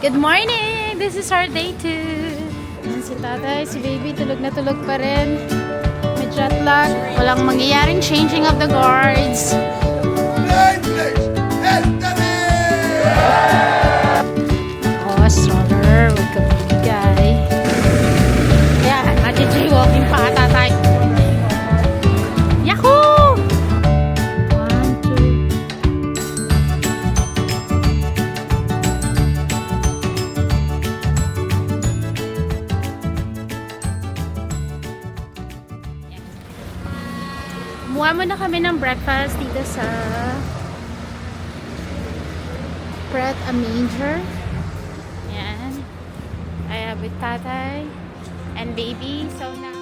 Good morning! This is our day 2. Yan si tatay, si baby, tulog na tulog pa rin. May jet lag. Walang mangyayaring changing of the guards. Oh, stroller. Huwag ka bigay. Kaya, nag-jaywalking pa tatay. Yahoo! 1, 2. Kumuha muna kami ng breakfast dito sa Bread a Manger. Yan. I have with tatay and baby. So now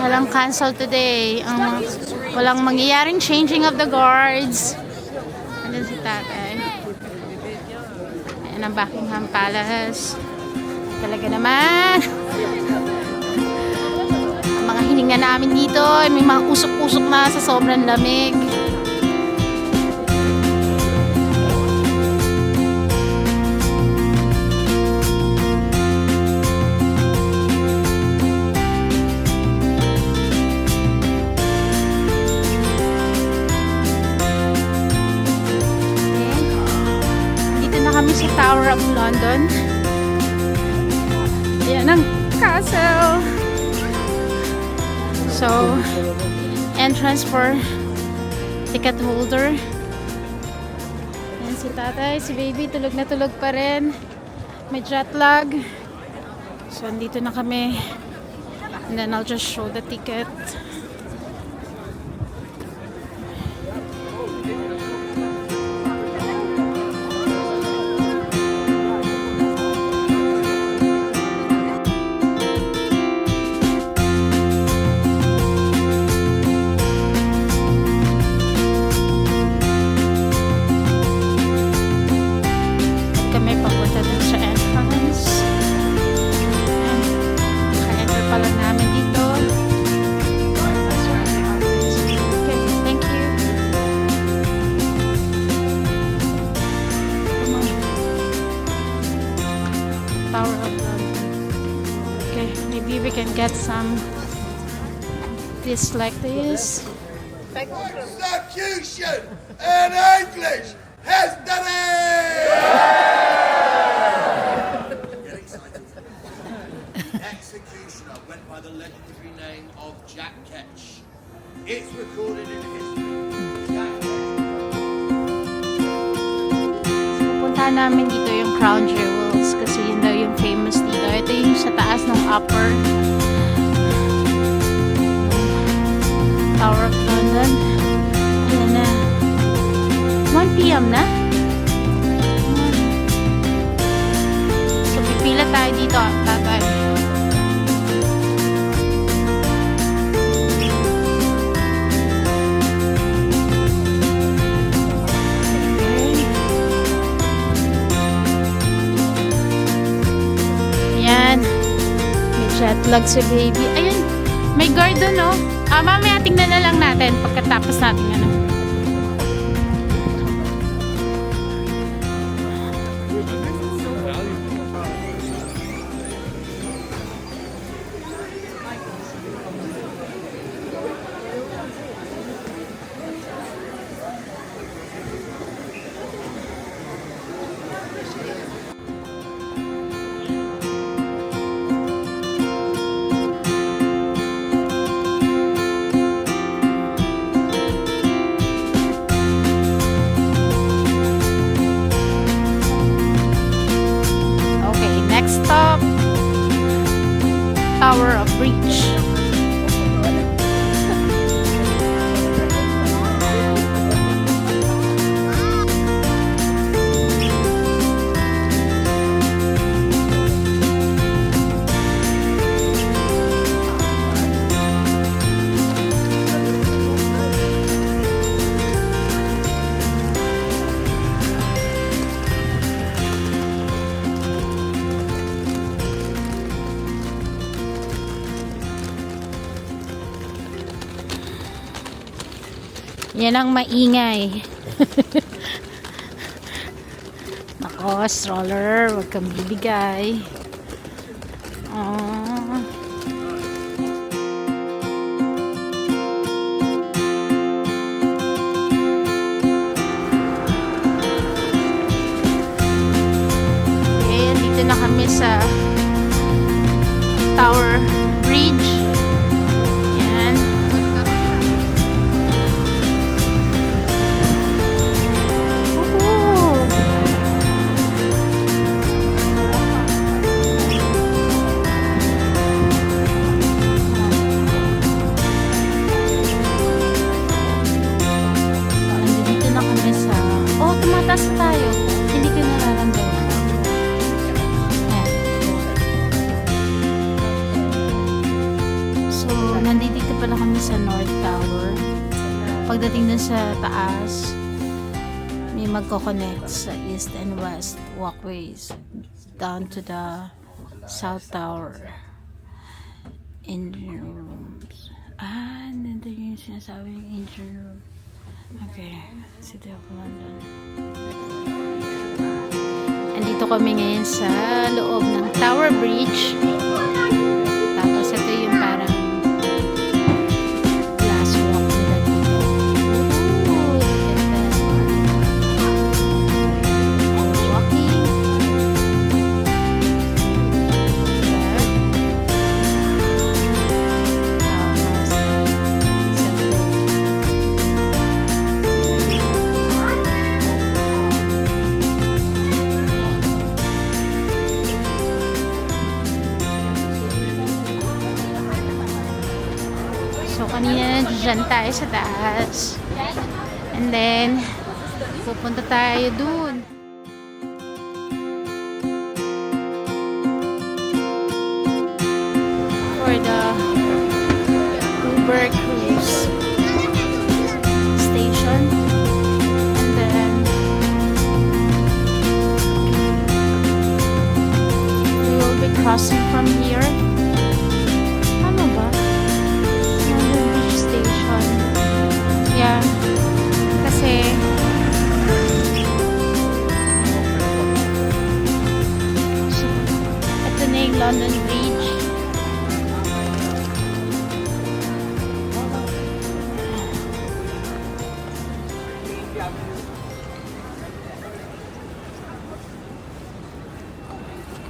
walang cancel today. Walang mangyayaring changing of the guards. Andun si tatay. Ayan ang Buckingham Palace. Talaga naman. Ang mga hininga namin dito ay may mga usok-usok na sa sobrang lamig. Kami sa Tower of London. Ayan ang castle. So, entrance for ticket holder. Ayan si tatay, si baby, tulog na tulog pa rin. May jet lag. So, andito na kami. And then I'll just show the ticket. Kami papunta dun sa entrance. Naka-enter pa lang namin dito. Okay, thank you. Come on. Tower of London. Okay, maybe we can get some this like this. Execution in English has done it! Executioner went by the legendary name of Jack Ketch. It's recorded in history. Jack Pupuntahan namin dito yung Crown Jewels kasi yun daw yung famous dito. Ito yung sa taas ng upper Tower of London. Ayan na. 1 PM na. So pipila tayo dito, tatay. Ayan. May jet lag si baby. Ayun. May guard doon, no? Mamaya tingnan na lang natin pagkatapos natin ano. Yan ang maingay. Nako, stroller. Huwag kang bibigay. Oh. Okay, dito na kami sa Tower Bridge. Yan. Woohoo! Dito na kami sa... Oh, tumataas tayo. Hindi ko nararamdaman. Yan. So, nandito pala kami sa North Tower. Pagdating dun sa taas, may magkoconnect sa East and West walkways down to the South Tower. Engine rooms. Nandun yung sinasabing engine room. Okay, City of London. Andito kami ngayon sa loob ng Tower Bridge. Tapos ito yung parang glass walk nila dito. Ooh, look at that. Walking. There. Tapos, sa loob. So, kanina dyan tayo sa taas. And then, pupunta tayo dun. For the Uber Cruise station. And then, we will be crossing from here. Ano ba? London Beach Station. Yeah. Kasi ito na yung London Bridge.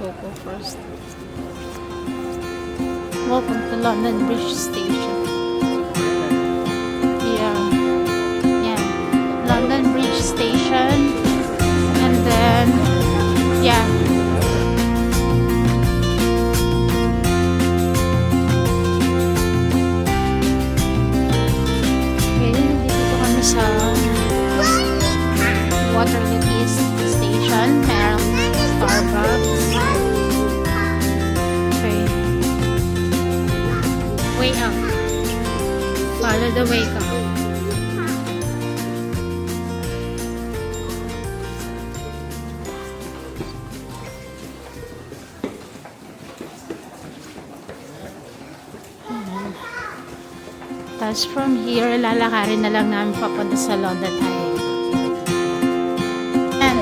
Go first. Welcome to London Bridge Station. Yeah. Yeah. London Bridge Station. And then, yeah. Okay, dito kami sa Waterloo East Station. Merong Starbucks. Okay. Way up. Follow the way up. Tapos from here, lalakarin na lang namin papunta sa London Eye. Ayan.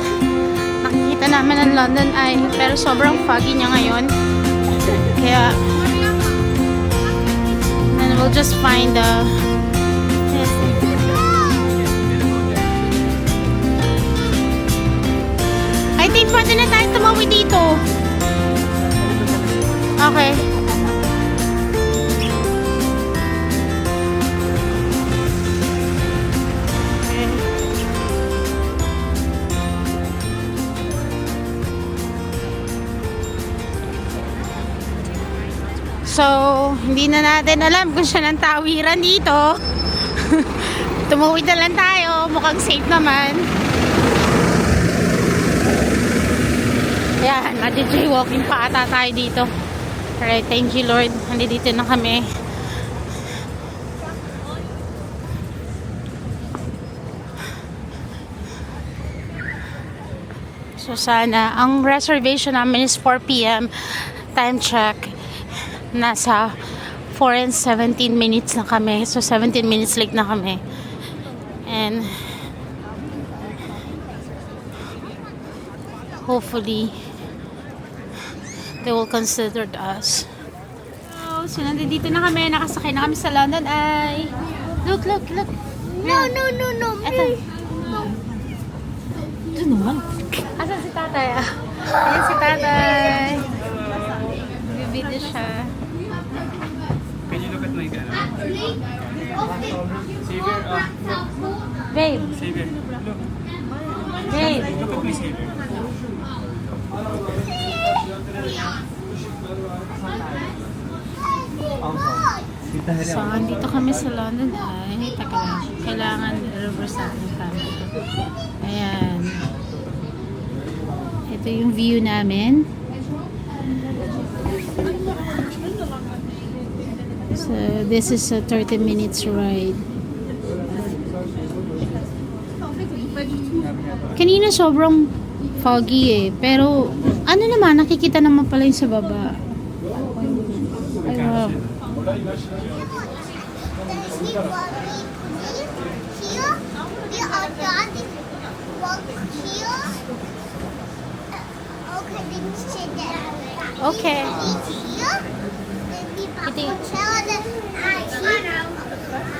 Nakikita namin ang London Eye, pero sobrang foggy niya ngayon. Kaya, and we'll just find the... I think pwede na tayo tumawid dito. Okay. So, hindi na natin alam kung siya ng tawiran dito. Tumuwid na lang tayo. Mukhang safe naman. Yan, nadi-jaywalking pa ata tayo dito. Alright, thank you Lord. Nandito na kami. So, sana, ang reservation namin is 4 p.m. Time check. Nasa 4 and 17 minutes na kami. So, 17 minutes late na kami. then hopefully they will consider us. So nandito na kami, nakasakay na kami sa London Eye. Look. No. Eto. Ito naman. Asan si tatay? Ayan si tatay. Bibidyo siya. Can you look at my camera? Savior, Babe. Savior, look. Babe. Look at me, Savior. So, andito kami sa London Eye. Taka lang. Kailangan reverse natin yung camera. Ayan. Ito yung view namin. So, this is a 30 minutes ride. Kanina sobrang foggy eh. Pero, ano naman, nakikita naman pala yung sa baba. Ay, wow. Okay.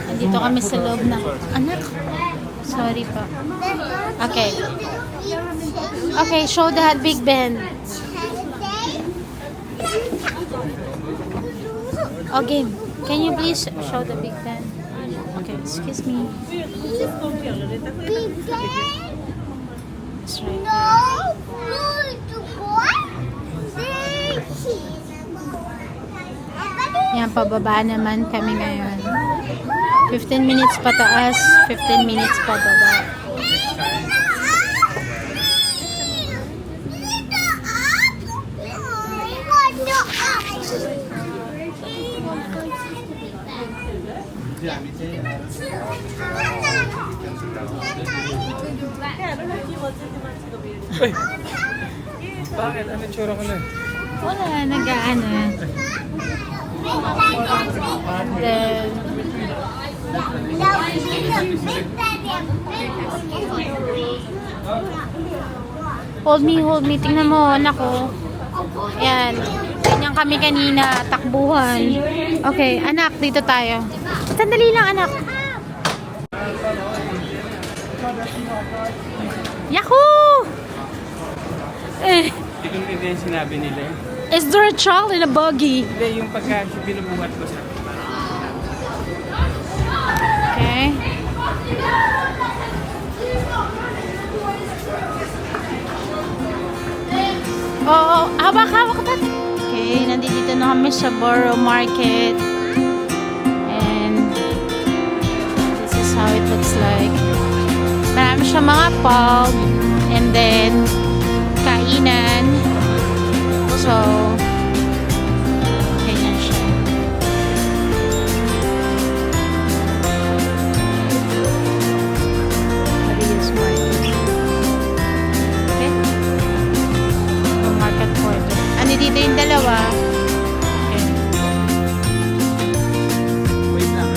Andito kami sa loob ng... Anak! Sorry pa. Okay. Okay, show the Big Ben. Okay, can you please show the Big Ben? Okay, excuse me. That's right. Yan, pababa naman kami ngayon. 15 minutes pataas, 15 minutes pababa. Uy! Bakit? Ano tsura ko na? Wala, nag-aano. And then, hold me. Tingnan mo, anak ko. Ayan. Ganyan kami kanina, takbuhan. Okay, anak, dito tayo. Sandali lang, anak. Yahoo! Eh, Hindi ko nila yung sinabi nila. is there a child in a buggy? Hindi, yung pagka binubuhat ko sa... Okay. Oh, hawak ka. Okay, nandito na kami sa Borough Market. And this is how it looks like. Marami siya mga pub. And then, kainan. So, ganyan siya. Maria's Market. Okay? Yung market quarter. Ano dito yung dalawa? Okay. Wait lang.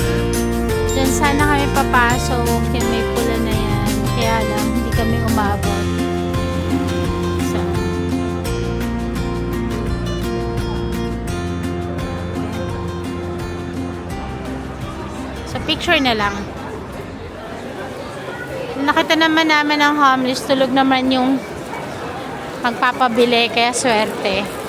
Diyan sana kami papasok. Yung may pula na yan. Kaya lang, hindi kami umabot. So, sa picture na lang. Nakita naman namin ang homeless. Tulog naman yung magpapabili. Kaya swerte.